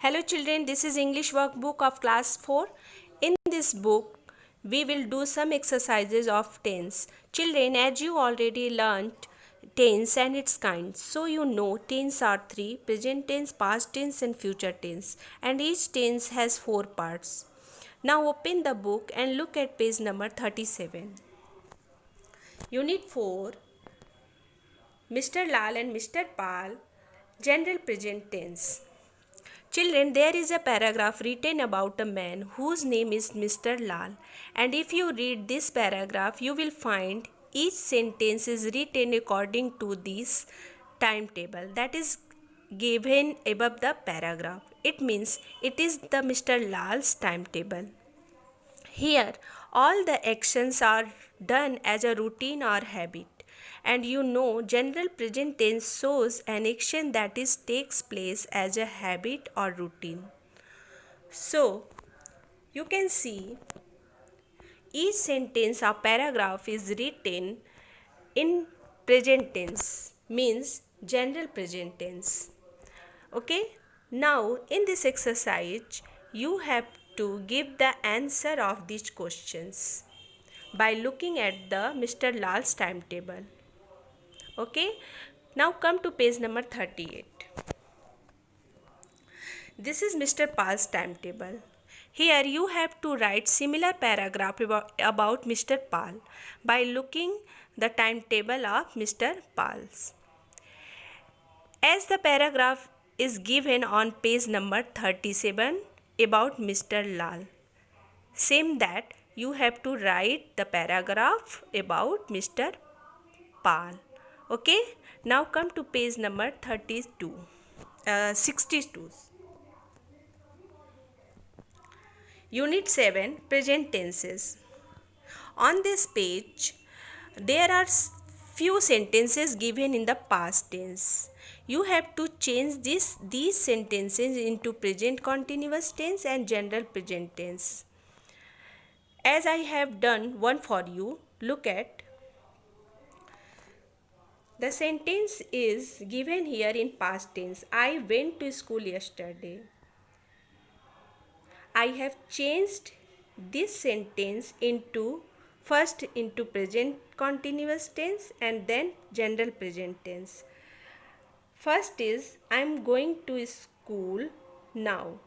Hello children, this is English workbook of class 4. In this book, we will do some exercises of tense. Children, as you already learnt tense and its kinds, so you know tense are three: present tense, past tense and future tense, and each tense has 4 parts. Now open the book and look at page number 37. Unit 4, Mr. Lal and Mr. Pal, general present tense. Children, there is a paragraph written about a man whose name is Mr. Lal, and if you read this paragraph, you will find each sentence is written according to this timetable that is given above the paragraph. It means it is the Mr. Lal's timetable. Here, all the actions are done as a routine or habit. And you know, general present tense shows an action that is takes place as a habit or routine. So, you can see each sentence or paragraph is written in present tense, means general present tense. Okay, now in this exercise, you have to give the answer of these questions by looking at the Mr. Lal's timetable. Okay, now come to page number 38. This is Mr. Pal's timetable. Here you have to write similar paragraph about Mr. Pal by looking the timetable of Mr. Pal's. As the paragraph is given on page number 37 about Mr. Lal, same that you have to write the paragraph about Mr. Pal. Okay, now come to page number 62. Unit 7, present tenses. On this page, there are few sentences given in the past tense. You have to change these sentences into present continuous tense and general present tense. As I have done one for you, look at. The sentence is given here in past tense. I went to school yesterday. I have changed this sentence first into present continuous tense and then general present tense. First is I am going to school now.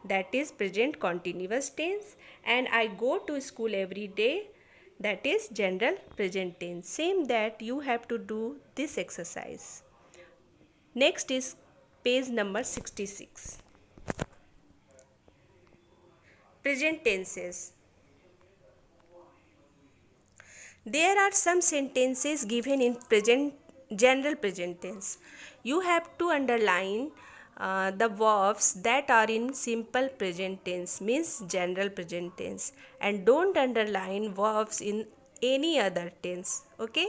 That is present continuous tense, and I go to school every day. That is general present tense. Same that you have to do this exercise. Next is page number 66. Present tenses. There are some sentences given in general present tense. You have to underline the verbs that are in simple present tense, means general present tense, and don't underline verbs in any other tense. Okay,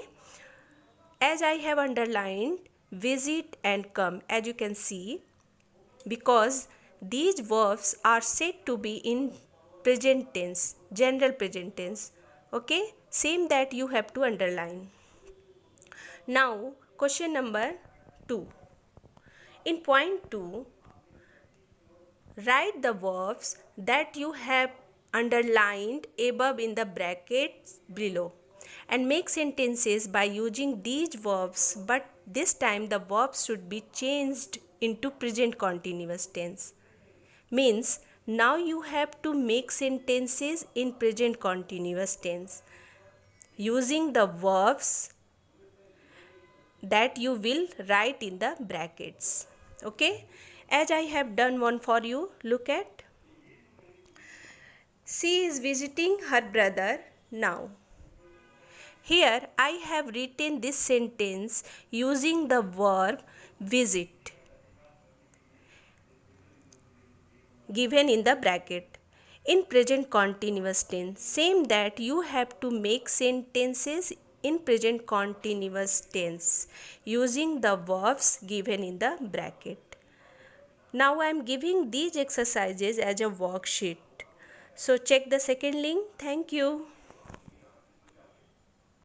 as I have underlined visit and come, as you can see, because these verbs are said to be in present tense, general present tense. Okay, same that you have to underline. Now question number 2. In point 2, write the verbs that you have underlined above in the brackets below and make sentences by using these verbs, but this time the verbs should be changed into present continuous tense. Means now you have to make sentences in present continuous tense using the verbs that you will write in the brackets. Okay, as I have done one for you, look at. She is visiting her brother now. Here I have written this sentence using the verb visit given in the bracket in present continuous tense. Same that you have to make sentences in present continuous tense using the verbs given in the bracket. Now I am giving these exercises as a worksheet. So check the second link. Thank you.